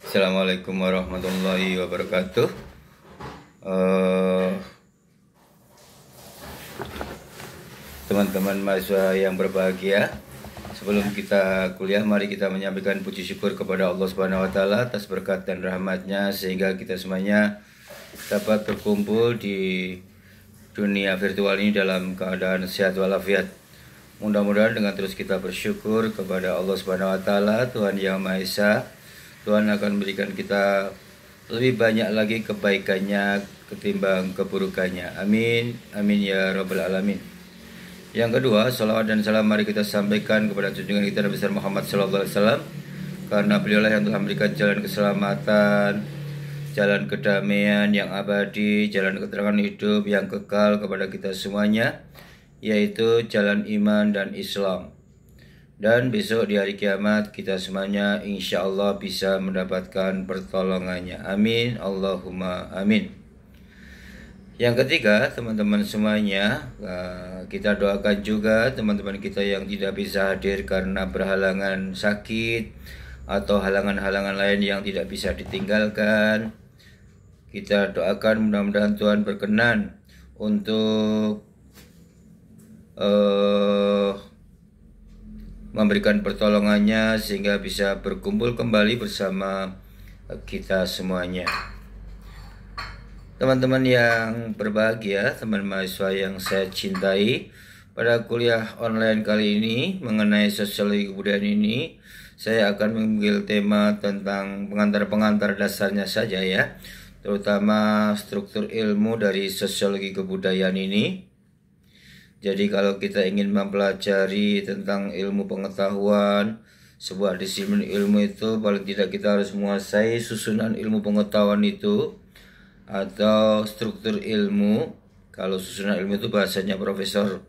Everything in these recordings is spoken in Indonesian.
Assalamualaikum warahmatullahi wabarakatuh. Eh, Teman-teman mahasiswa yang berbahagia, sebelum kita kuliah, mari kita menyampaikan puji syukur kepada Allah Subhanahu wa Ta'ala atas berkat dan rahmatnya, sehingga kita semuanya dapat berkumpul di dunia virtual ini dalam keadaan sehat walafiat. Mudah-mudahan dengan terus kita bersyukur kepada Allah Subhanahu wa Ta'ala, Tuhan Yang Maha Esa, Tuhan akan memberikan kita lebih banyak lagi kebaikannya ketimbang keburukannya. Amin, amin ya rabbal alamin. Yang kedua, salawat dan salam mari kita sampaikan kepada junjungan kita Nabi besar Muhammad SAW, karena beliaulah yang telah memberikan jalan keselamatan, jalan kedamaian yang abadi, jalan keterangan hidup yang kekal kepada kita semuanya, yaitu jalan iman dan Islam. Dan besok di hari kiamat kita semuanya insya Allah bisa mendapatkan pertolongannya. Amin, Allahumma amin. Yang ketiga, teman-teman semuanya, kita doakan juga teman-teman kita yang tidak bisa hadir karena berhalangan sakit atau halangan-halangan lain yang tidak bisa ditinggalkan. Kita doakan mudah-mudahan Tuhan berkenan untuk memberikan pertolongannya sehingga bisa berkumpul kembali bersama kita semuanya. Teman-teman yang berbahagia, teman mahasiswa yang saya cintai, pada kuliah online kali ini mengenai sosiologi kebudayaan ini, saya akan mengambil tema tentang pengantar-pengantar dasarnya saja ya, terutama struktur ilmu dari sosiologi kebudayaan ini. Jadi kalau kita ingin mempelajari tentang ilmu pengetahuan, sebuah disiplin ilmu itu paling tidak kita harus menguasai susunan ilmu pengetahuan itu atau struktur ilmu. Kalau susunan ilmu itu bahasanya Profesor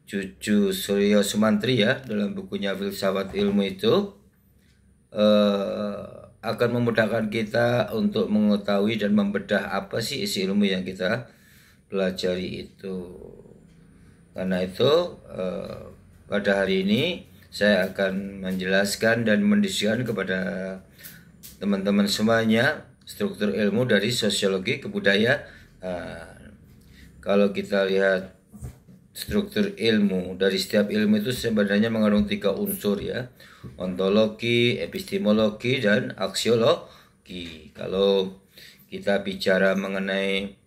Cucu Suryo Sumantri ya, dalam bukunya Filsafat Ilmu itu akan memudahkan kita untuk mengetahui dan membedah apa sih isi ilmu yang kita pelajari itu. Karena itu pada hari ini saya akan menjelaskan dan mendiskusikan kepada teman-teman semuanya struktur ilmu dari sosiologi kebudayaan. Kalau kita lihat struktur ilmu dari setiap ilmu itu sebenarnya mengandung 3 unsur ya, ontologi, epistemologi, dan aksiologi. Kalau kita bicara mengenai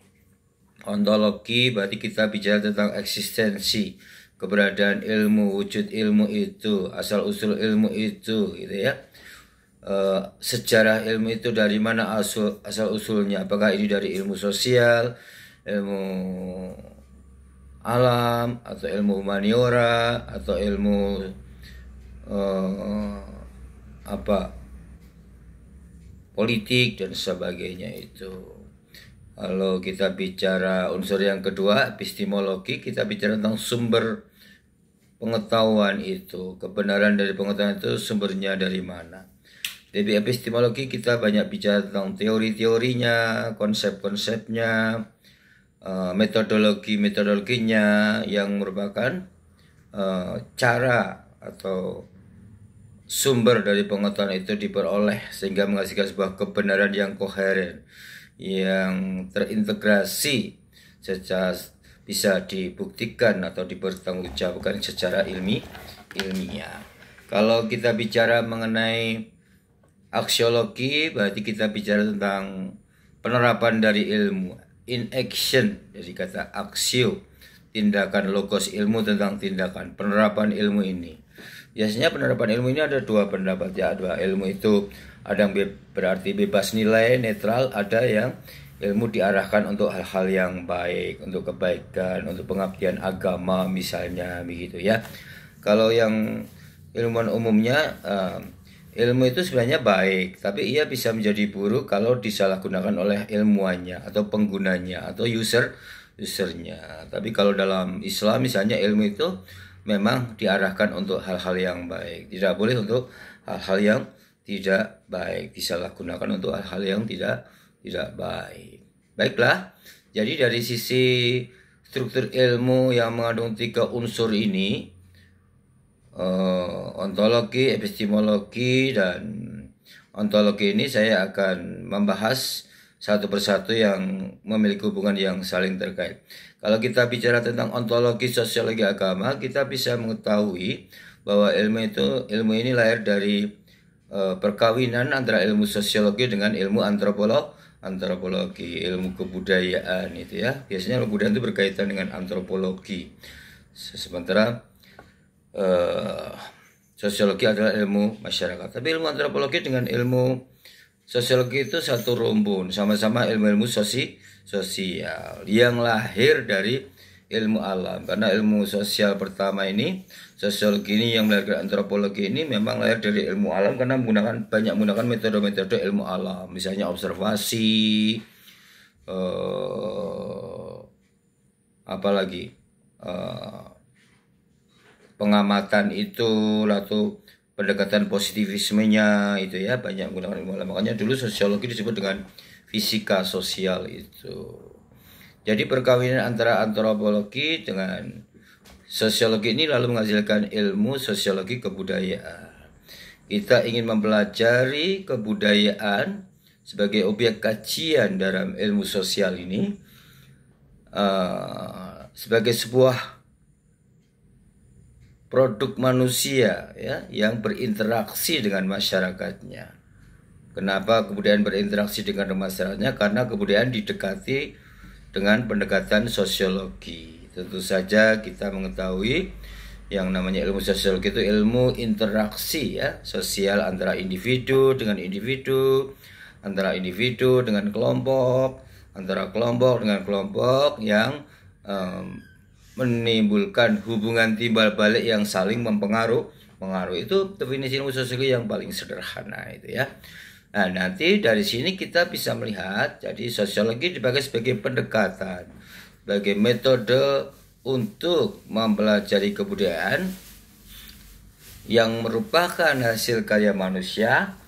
ontologi berarti kita bicara tentang eksistensi, keberadaan ilmu, wujud ilmu itu, asal-usul ilmu itu gitu ya. Sejarah ilmu itu dari mana asal-usulnya, apakah ini dari ilmu sosial, ilmu alam, atau ilmu humaniora, atau ilmu politik dan sebagainya itu. Kalau kita bicara unsur yang kedua, epistemologi, kita bicara tentang sumber pengetahuan itu. Kebenaran dari pengetahuan itu sumbernya dari mana. Jadi epistemologi kita banyak bicara tentang teori-teorinya, konsep-konsepnya, metodologinya yang merupakan cara atau sumber dari pengetahuan itu diperoleh sehingga menghasilkan sebuah kebenaran yang koheren, yang terintegrasi secara bisa dibuktikan atau dipertanggungjawabkan secara ilmiah. Kalau kita bicara mengenai aksiologi, berarti kita bicara tentang penerapan dari ilmu, in action dari kata aksio, tindakan, logos ilmu tentang tindakan, penerapan ilmu ini. Biasanya penerapan ilmu ini ada 2 pendapat ya, 2 ilmu itu. Ada yang berarti bebas nilai, netral, ada yang ilmu diarahkan untuk hal-hal yang baik, untuk kebaikan, untuk pengabdian agama misalnya begitu ya. Kalau yang ilmuwan umumnya, ilmu itu sebenarnya baik, tapi ia bisa menjadi buruk kalau disalahgunakan oleh ilmuwannya atau penggunanya atau usernya. Tapi kalau dalam Islam misalnya ilmu itu memang diarahkan untuk hal-hal yang baik, tidak boleh untuk hal-hal yang tidak baik, disalahgunakan untuk hal-hal yang tidak baik. Baiklah, jadi dari sisi struktur ilmu yang mengandung 3 unsur ini, ontologi, epistemologi, dan ontologi ini saya akan membahas satu persatu yang memiliki hubungan yang saling terkait. Kalau kita bicara tentang ontologi sosiologi agama, kita bisa mengetahui bahwa ilmu ini lahir dari perkawinan antara ilmu sosiologi dengan ilmu antropologi, ilmu kebudayaan itu ya. Biasanya kebudayaan itu berkaitan dengan antropologi. Sementara sosiologi adalah ilmu masyarakat. Tapi ilmu antropologi dengan ilmu sosiologi itu satu rumpun, sama-sama ilmu-ilmu sosial yang lahir dari ilmu alam. Karena ilmu sosial pertama ini, sosiologi ini yang melahirkan antropologi ini memang lahir dari ilmu alam karena banyak menggunakan metode-metode ilmu alam, misalnya observasi, apalagi pengamatan itu, lalu pendekatan positivismenya itu ya, banyak menggunakan ilmu alam. Makanya dulu sosiologi disebut dengan fisika sosial itu. Jadi perkawinan antara antropologi dengan sosiologi ini lalu menghasilkan ilmu sosiologi kebudayaan. Kita ingin mempelajari kebudayaan sebagai objek kajian dalam ilmu sosial ini sebagai sebuah produk manusia ya yang berinteraksi dengan masyarakatnya. Kenapa kebudayaan berinteraksi dengan masyarakatnya? Karena kebudayaan didekati dengan pendekatan sosiologi. Tentu saja kita mengetahui yang namanya ilmu sosiologi itu ilmu interaksi ya, sosial antara individu dengan individu, antara individu dengan kelompok, antara kelompok dengan kelompok yang menimbulkan hubungan timbal balik yang saling mempengaruhi. Itu definisi ilmu sosiologi yang paling sederhana itu ya. Nah, nanti dari sini kita bisa melihat, jadi sosiologi dipakai sebagai pendekatan, sebagai metode untuk mempelajari kebudayaan yang merupakan hasil karya manusia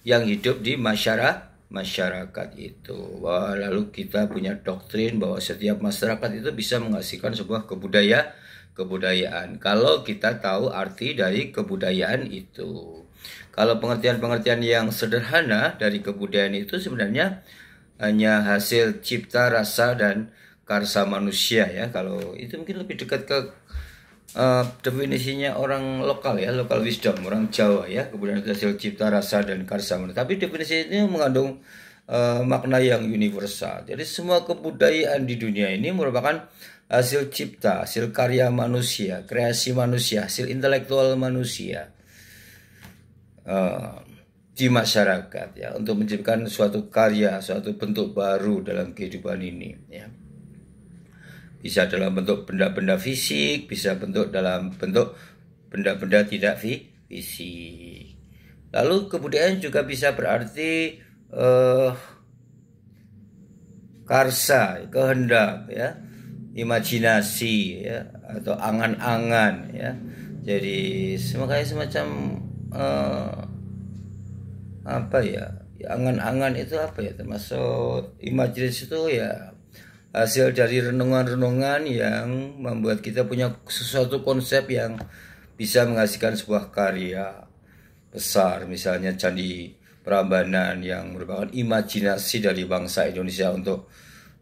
yang hidup di masyarakat itu. Lalu kita punya doktrin bahwa setiap masyarakat itu bisa menghasilkan sebuah kebudayaan kalau kita tahu arti dari kebudayaan itu. Kalau pengertian-pengertian yang sederhana dari kebudayaan itu sebenarnya hanya hasil cipta rasa dan karsa manusia ya. Kalau itu mungkin lebih dekat ke definisinya orang lokal ya, local wisdom, orang Jawa ya, kebudayaan itu hasil cipta rasa dan karsa manusia. Tapi definisi ini mengandung makna yang universal. Jadi semua kebudayaan di dunia ini merupakan hasil cipta, hasil karya manusia, kreasi manusia, hasil intelektual manusia di masyarakat ya, untuk menciptakan suatu karya, suatu bentuk baru dalam kehidupan ini ya. Bisa dalam bentuk benda-benda fisik, bisa dalam bentuk benda-benda tidak fisik. Lalu kebudayaan juga bisa berarti karsa, kehendak ya, imajinasi ya, atau angan-angan ya. Jadi semacam apa ya? Angan-angan itu apa ya? Termasuk imajinasi itu ya hasil dari renungan-renungan yang membuat kita punya sesuatu konsep yang bisa menghasilkan sebuah karya besar. Misalnya Candi Prambanan yang merupakan imajinasi dari bangsa Indonesia untuk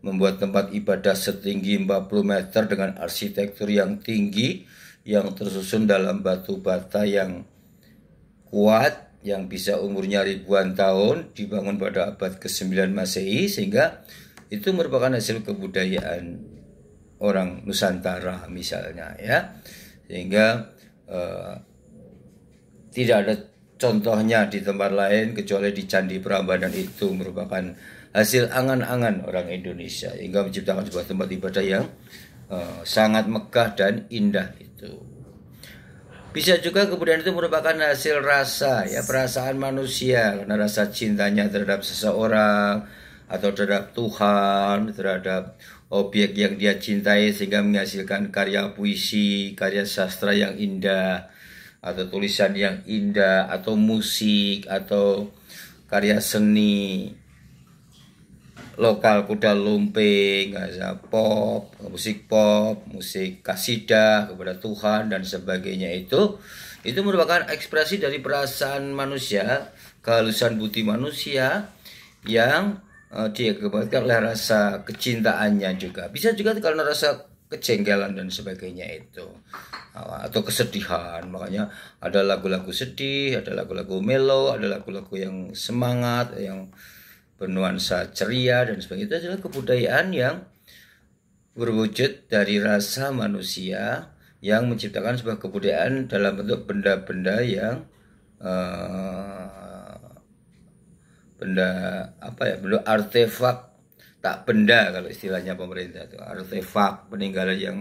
membuat tempat ibadah setinggi 40 meter dengan arsitektur yang tinggi yang tersusun dalam batu bata yang kuat, yang bisa umurnya ribuan tahun, dibangun pada abad ke-9 Masehi, sehingga itu merupakan hasil kebudayaan orang Nusantara misalnya ya. Sehingga tidak ada contohnya di tempat lain kecuali di Candi Prambanan. Itu merupakan hasil angan-angan orang Indonesia hingga menciptakan sebuah tempat ibadah yang sangat megah dan indah itu. Bisa juga kebudayaan itu merupakan hasil rasa ya, perasaan manusia, karena rasa cintanya terhadap seseorang atau terhadap Tuhan, terhadap objek yang dia cintai, sehingga menghasilkan karya puisi, karya sastra yang indah, atau tulisan yang indah, atau musik, atau karya seni lokal, kuda lumping, pop, musik kasidah kepada Tuhan dan sebagainya. Itu merupakan ekspresi dari perasaan manusia kehalusan budi manusia yang diakibatkan oleh rasa kecintaannya juga. Bisa juga karena rasa kejengkelan dan sebagainya itu, atau kesedihan. Makanya ada lagu-lagu sedih, ada lagu-lagu melo, ada lagu-lagu yang semangat, yang bernuansa ceria dan sebagainya. Itu adalah kebudayaan yang berwujud dari rasa manusia yang menciptakan sebuah kebudayaan dalam bentuk benda-benda yang benda bentuk artefak, tak benda kalau istilahnya pemerintah itu, artefak peninggalan yang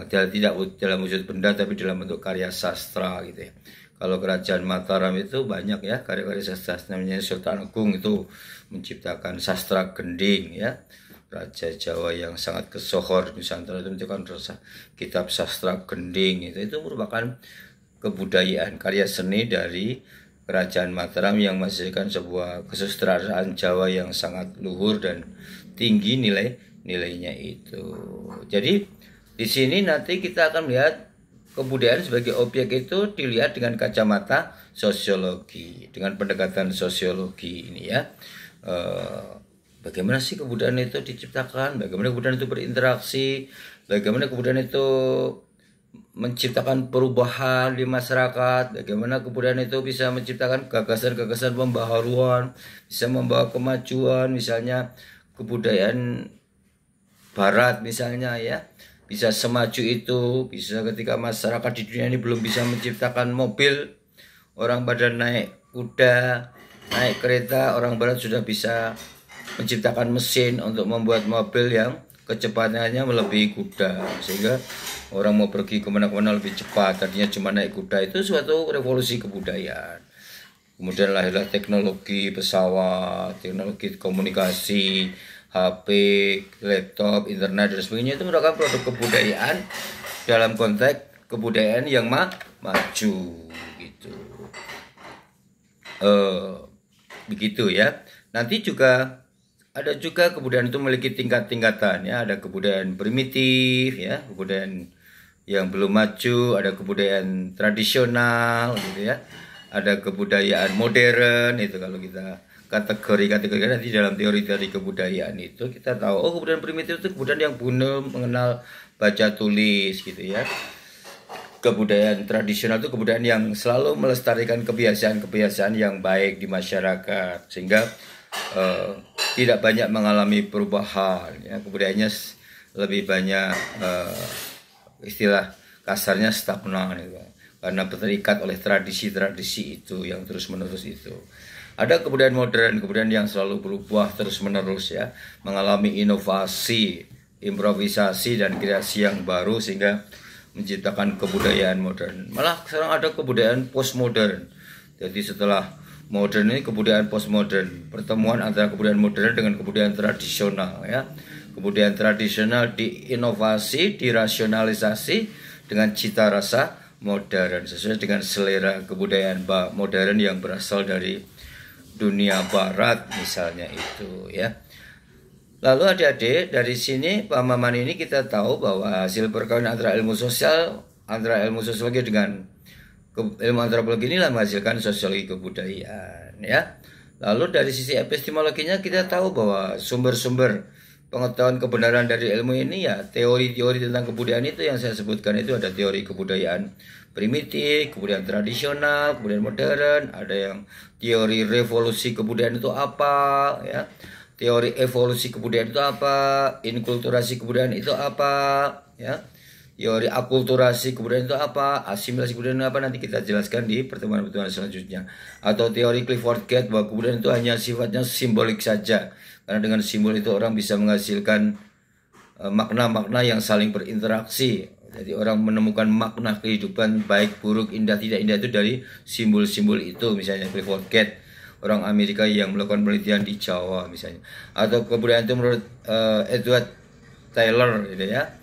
tidak dalam wujud benda tapi dalam bentuk karya sastra gitu ya. Kalau kerajaan Mataram itu banyak ya karya-karya sastra, namanya Sultan Agung itu menciptakan sastra gending ya. Raja Jawa yang sangat kesohor Nusantara itu menciptakan kitab sastra gending, itu merupakan kebudayaan karya seni dari Kerajaan Mataram yang menghasilkan sebuah kesusastraan Jawa yang sangat luhur dan tinggi nilainya itu. Jadi di sini nanti kita akan melihat kebudayaan sebagai objek itu dilihat dengan kacamata sosiologi, dengan pendekatan sosiologi ini ya. Bagaimana sih kebudayaan itu diciptakan, bagaimana kebudayaan itu berinteraksi, bagaimana kebudayaan itu menciptakan perubahan di masyarakat, bagaimana kebudayaan itu bisa menciptakan gagasan-gagasan pembaharuan, bisa membawa kemajuan, misalnya kebudayaan barat misalnya ya, bisa semaju itu, bisa ketika masyarakat di dunia ini belum bisa menciptakan mobil, orang pada naik kuda, naik kereta, orang barat sudah bisa menciptakan mesin untuk membuat mobil yang kecepatannya melebihi kuda, sehingga orang mau pergi kemana-mana lebih cepat. Tadinya cuma naik kuda, itu suatu revolusi kebudayaan. Kemudian lahirlah teknologi pesawat, teknologi komunikasi, HP, laptop, internet dan sebagainya. Itu merupakan produk kebudayaan dalam konteks kebudayaan yang maju gitu. Begitu ya. Nanti juga ada juga kebudayaan itu memiliki tingkat-tingkatan ya. Ada kebudayaan primitif ya, kebudayaan yang belum maju, ada kebudayaan tradisional gitu ya, ada kebudayaan modern. Itu kalau kita kategori nanti dalam teori-teori kebudayaan itu kita tahu, oh kebudayaan primitif itu kebudayaan yang belum mengenal baca tulis gitu ya. Kebudayaan tradisional itu kebudayaan yang selalu melestarikan kebiasaan-kebiasaan yang baik di masyarakat, sehingga tidak banyak mengalami perubahan ya. Kebudayaannya lebih banyak istilah kasarnya stagnan gitu, karena terikat oleh tradisi-tradisi itu yang terus-menerus itu. Ada kebudayaan modern, kebudayaan yang selalu berubah terus-menerus ya, mengalami inovasi, improvisasi dan kreasi yang baru sehingga menciptakan kebudayaan modern. Malah sekarang ada kebudayaan postmodern. Jadi setelah modern ini kebudayaan postmodern, pertemuan antara kebudayaan modern dengan kebudayaan tradisional ya. Kebudayaan tradisional diinovasi, dirasionalisasi dengan cita rasa modern sesuai dengan selera kebudayaan modern yang berasal dari dunia barat misalnya itu ya. Lalu adik-adik, dari sini pemahaman ini kita tahu bahwa hasil perkawinan antara ilmu sosiologi dengan ilmu antropologi inilah menghasilkan sosiologi kebudayaan ya. Lalu dari sisi epistemologinya kita tahu bahwa sumber-sumber pengetahuan kebenaran dari ilmu ini ya teori-teori tentang kebudayaan itu yang saya sebutkan. Itu ada teori kebudayaan primitif, kebudayaan tradisional, kebudayaan modern, ada yang teori revolusi kebudayaan itu apa ya, teori evolusi kebudayaan itu apa, inkulturasi kebudayaan itu apa ya, teori akulturasi kebudayaan itu apa, asimilasi kebudayaan itu apa, nanti kita jelaskan di pertemuan-pertemuan selanjutnya. Atau teori Clifford Geertz bahwa kebudayaan itu hanya sifatnya simbolik saja, karena dengan simbol itu orang bisa menghasilkan makna-makna yang saling berinteraksi. Jadi orang menemukan makna kehidupan baik, buruk, indah, tidak indah itu dari simbol-simbol itu. Misalnya Clifford Geertz, orang Amerika yang melakukan penelitian di Jawa misalnya. Atau kebudayaan itu menurut Edward Taylor gitu ya,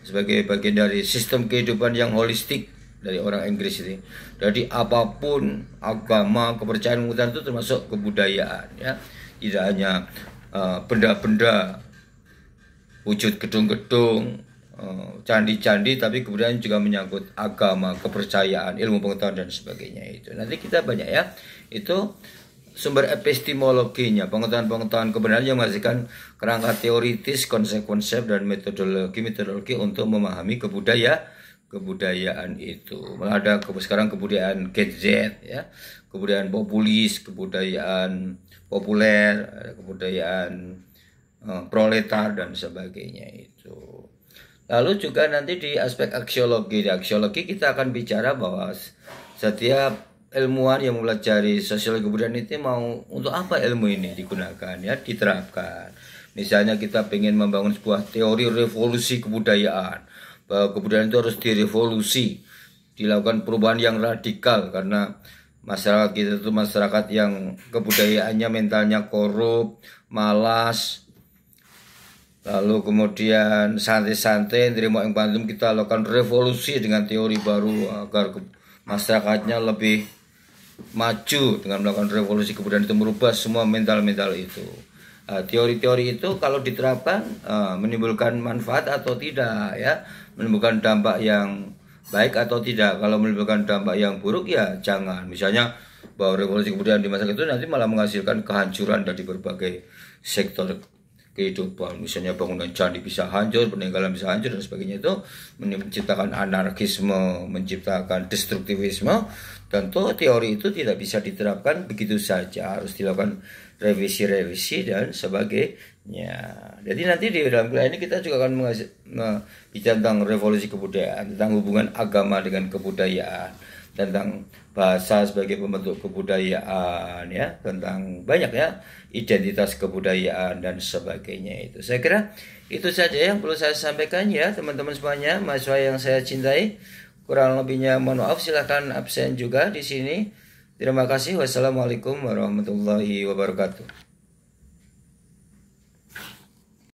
sebagai bagian dari sistem kehidupan yang holistik dari orang Inggris ini. Jadi apapun agama, kepercayaan itu termasuk kebudayaan ya. Tidak hanya benda-benda, wujud gedung-gedung, candi-candi, tapi kemudian juga menyangkut agama, kepercayaan, ilmu pengetahuan dan sebagainya itu. Nanti kita banyak ya, itu sumber epistemologinya, pengetahuan-pengetahuan kebenaran yang menghasilkan kerangka teoritis, konsep-konsep dan metodologi untuk memahami kebudayaan itu. Malah ada sekarang kebudayaan gadget ya, kebudayaan populis, kebudayaan populer, kebudayaan proletar dan sebagainya itu. Lalu juga nanti di aspek aksiologi kita akan bicara bahwa setiap ilmuwan yang mempelajari sosiologi kebudayaan itu mau untuk apa ilmu ini digunakan ya, diterapkan. Misalnya kita ingin membangun sebuah teori revolusi kebudayaan, bahwa kebudayaan itu harus direvolusi, dilakukan perubahan yang radikal karena masyarakat kita itu masyarakat yang kebudayaannya mentalnya korup, malas, lalu kemudian santai-santai, terima yang pantum. Kita lakukan revolusi dengan teori baru agar masyarakatnya lebih maju dengan melakukan revolusi kebudayaan itu, merubah semua mental-mental itu. Teori-teori itu kalau diterapkan menimbulkan manfaat atau tidak ya, menimbulkan dampak yang baik atau tidak. Kalau menimbulkan dampak yang buruk ya jangan. Misalnya bahwa revolusi kebudayaan di masa itu nanti malah menghasilkan kehancuran dari berbagai sektor kehidupan, misalnya bangunan candi bisa hancur, peninggalan bisa hancur dan sebagainya, itu menciptakan anarkisme, menciptakan destruktivisme. Tentu teori itu tidak bisa diterapkan begitu saja, harus dilakukan revisi dan sebagainya. Jadi nanti di dalam kuliah ini kita juga akan bicara tentang revolusi kebudayaan, tentang hubungan agama dengan kebudayaan, tentang bahasa sebagai pembentuk kebudayaan ya, tentang banyak ya, identitas kebudayaan dan sebagainya itu. Saya kira itu saja yang perlu saya sampaikan ya teman-teman semuanya, mahasiswa yang saya cintai. Kurang lebihnya mohon maaf, silahkan absen juga di sini. Terima kasih. Wassalamualaikum warahmatullahi wabarakatuh.